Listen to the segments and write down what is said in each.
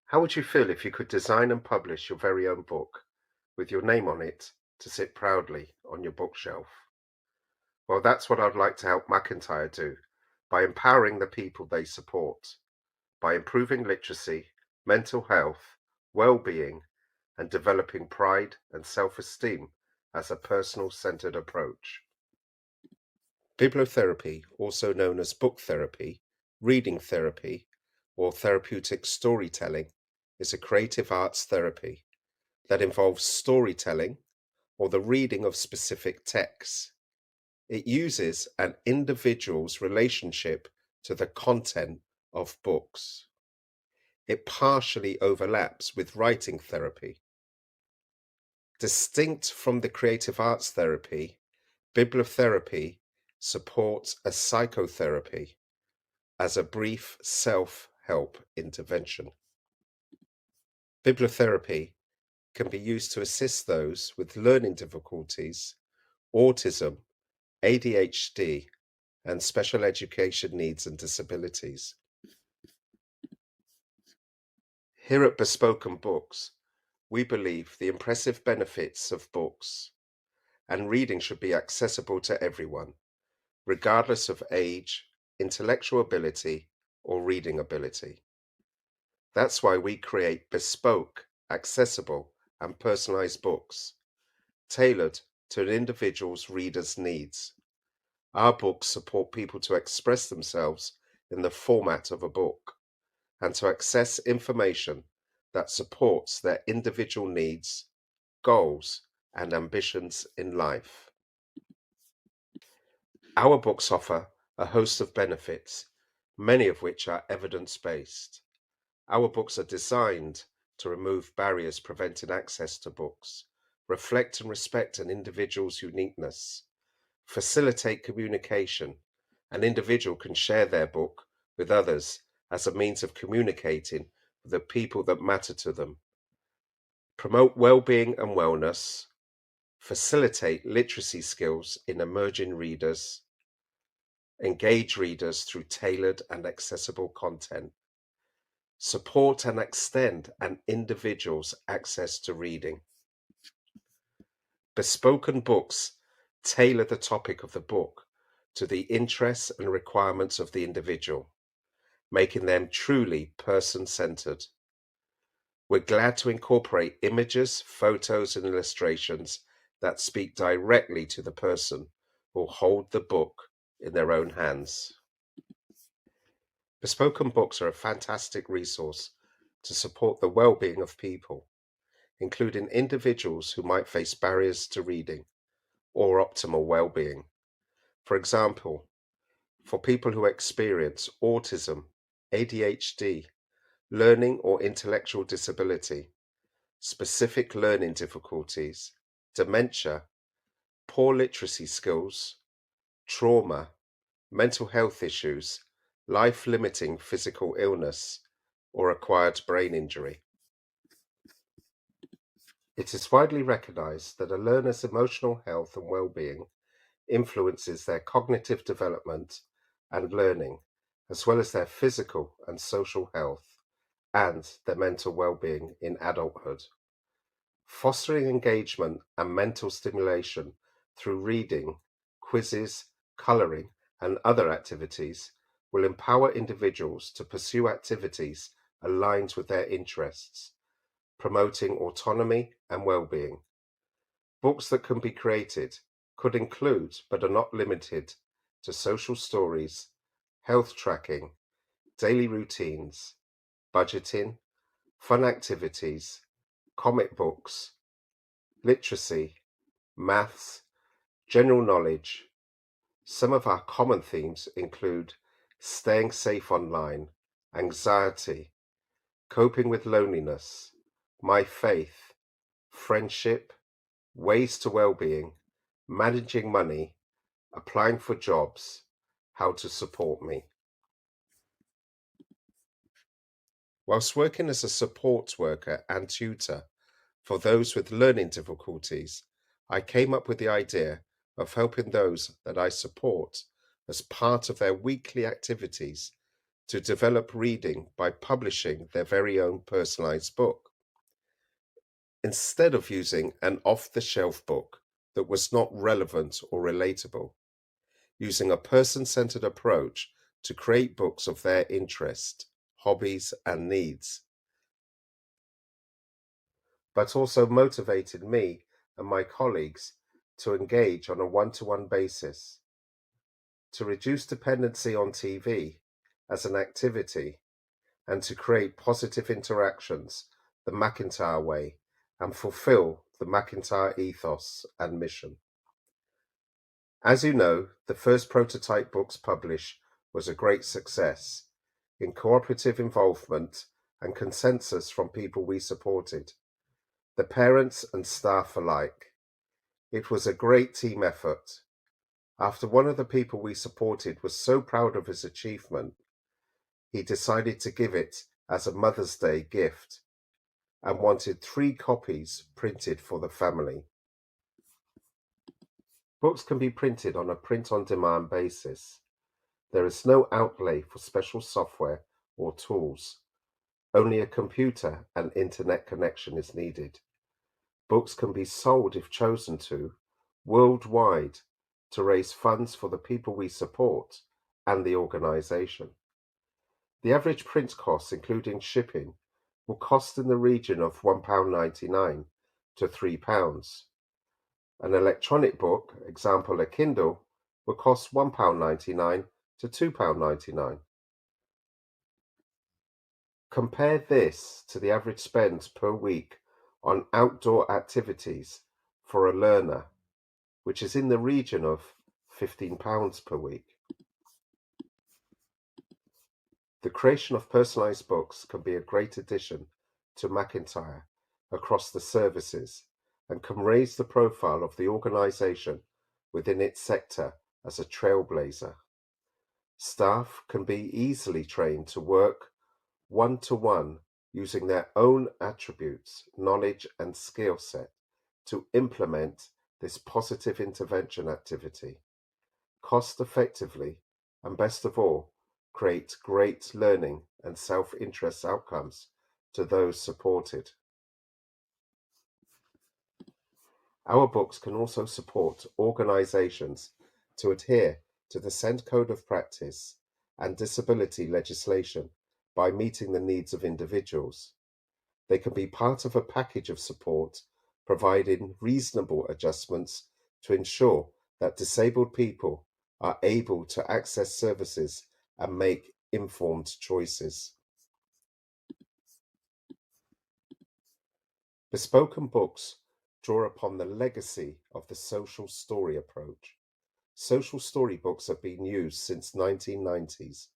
How would you feel if you could design and publish your very own book with your name on it to sit proudly on your bookshelf? Well, that's what I'd like to help McIntyre do by empowering the people they support, by improving literacy, mental health, well-being, and developing pride and self-esteem as a personal-centered approach. Bibliotherapy, also known as book therapy, reading therapy, or therapeutic storytelling, is a creative arts therapy that involves storytelling or the reading of specific texts. It uses an individual's relationship to the content of books. It partially overlaps with writing therapy. Distinct from the creative arts therapy, bibliotherapy supports a psychotherapy as a brief self-help intervention. Bibliotherapy can be used to assist those with learning difficulties, autism, ADHD, and special education needs and disabilities. Here at Bespoken Books, we believe the impressive benefits of books and reading should be accessible to everyone, regardless of age, intellectual ability, or reading ability. That's why we create bespoke, accessible, and personalized books tailored to an individual's reader's needs. Our books support people to express themselves in the format of a book and to access information that supports their individual needs, goals, and ambitions in life. Our books offer a host of benefits, many of which are evidence-based. Our books are designed to remove barriers preventing access to books, reflect and respect an individual's uniqueness, facilitate communication. An individual can share their book with others as a means of communicating with the people that matter to them, promote well-being and wellness, facilitate literacy skills in emerging readers, engage readers through tailored and accessible content, support and extend an individual's access to reading. Bespoken books tailor the topic of the book to the interests and requirements of the individual, making them truly person-centered. We're glad to incorporate images, photos, and illustrations that speak directly to the person who will hold the book in their own hands. Bespoken books are a fantastic resource to support the well-being of people, including individuals who might face barriers to reading or optimal well-being. For example, for people who experience autism, ADHD, learning or intellectual disability, specific learning difficulties, dementia, poor literacy skills, trauma, mental health issues, life-limiting physical illness, or acquired brain injury. It is widely recognized that a learner's emotional health and well-being influences their cognitive development and learning, as well as their physical and social health and their mental well-being in adulthood. Fostering engagement and mental stimulation through reading, quizzes, coloring, and other activities will empower individuals to pursue activities aligned with their interests, promoting autonomy and well-being. Books that can be created could include, but are not limited to, social stories, health tracking, daily routines, budgeting, fun activities, comic books, literacy, maths, general knowledge. Some of our common themes include staying safe online, anxiety, coping with loneliness, my faith, friendship, ways to well-being, managing money, applying for jobs, how to support me. Whilst working as a support worker and tutor for those with learning difficulties, I came up with the idea of helping those that I support as part of their weekly activities to develop reading by publishing their very own personalized book. Instead of using an off-the-shelf book that was not relevant or relatable, using a person-centered approach to create books of their interest, hobbies, and needs, but also motivated me and my colleagues to engage on a one-to-one basis, to reduce dependency on TV as an activity, and to create positive interactions the McIntyre way and fulfill the McIntyre ethos and mission. As you know, the first prototype books published was a great success in cooperative involvement and consensus from people we supported, the parents and staff alike. It was a great team effort. After one of the people we supported was so proud of his achievement, he decided to give it as a Mother's Day gift and wanted 3 copies printed for the family. Books can be printed on a print-on-demand basis. There is no outlay for special software or tools. Only a computer and internet connection is needed. Books can be sold, if chosen to, worldwide to raise funds for the people we support and the organization. The average print cost, including shipping, will cost in the region of £1.99 to £3. An electronic book, example a Kindle, will cost £1.99 to £2.99. Compare this to the average spend per week on outdoor activities for a learner, which is in the region of £15 per week. The creation of personalized books can be a great addition to McIntyre across the services and can raise the profile of the organization within its sector as a trailblazer. Staff can be easily trained to work one-to-one using their own attributes, knowledge, and skill set to implement this positive intervention activity cost effectively, and best of all, create great learning and self-interest outcomes to those supported. Our books can also support organizations to adhere to the SEND Code of Practice and disability legislation by meeting the needs of individuals. They can be part of a package of support, providing reasonable adjustments to ensure that disabled people are able to access services and make informed choices. Bespoken books draw upon the legacy of the social story approach. Social story books have been used since 1990s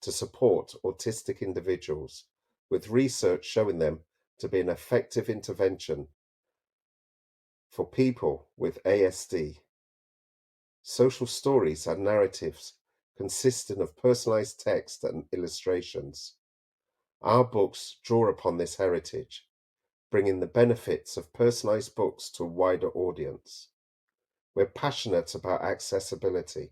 to support autistic individuals, with research showing them to be an effective intervention for people with ASD. Social stories are narratives consisting of personalized text and illustrations. Our books draw upon this heritage, bringing the benefits of personalized books to a wider audience. We're passionate about accessibility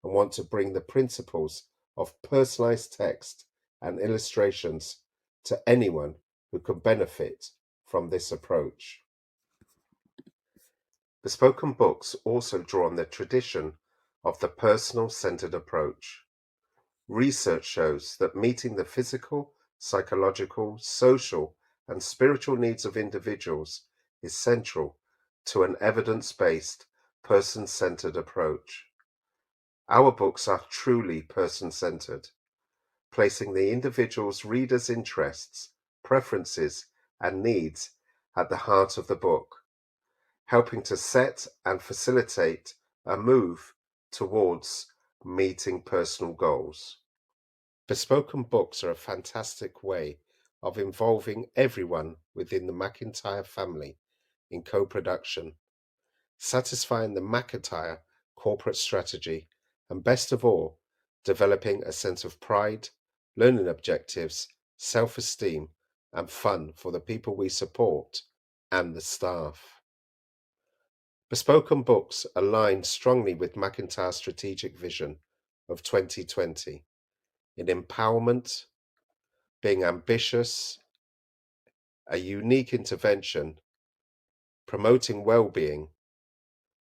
and want to bring the principles of personalized text and illustrations to anyone who can benefit from this approach. Bespoken books also draw on the tradition of the personal-centered approach. Research shows that meeting the physical, psychological, social, and spiritual needs of individuals is central to an evidence-based, person-centered approach. Our books are truly person-centered, placing the individual's reader's interests, preferences, and needs at the heart of the book, helping to set and facilitate a move towards meeting personal goals. Bespoken books are a fantastic way of involving everyone within the McIntyre family in co-production, satisfying the McIntyre corporate strategy, and best of all, developing a sense of pride, learning objectives, self-esteem, and fun for the people we support and the staff. Bespoken books align strongly with McIntyre's strategic vision of 2020, in empowerment, being ambitious, a unique intervention, promoting well-being,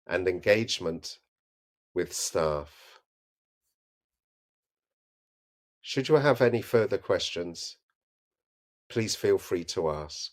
and engagement with staff. Should you have any further questions, please feel free to ask.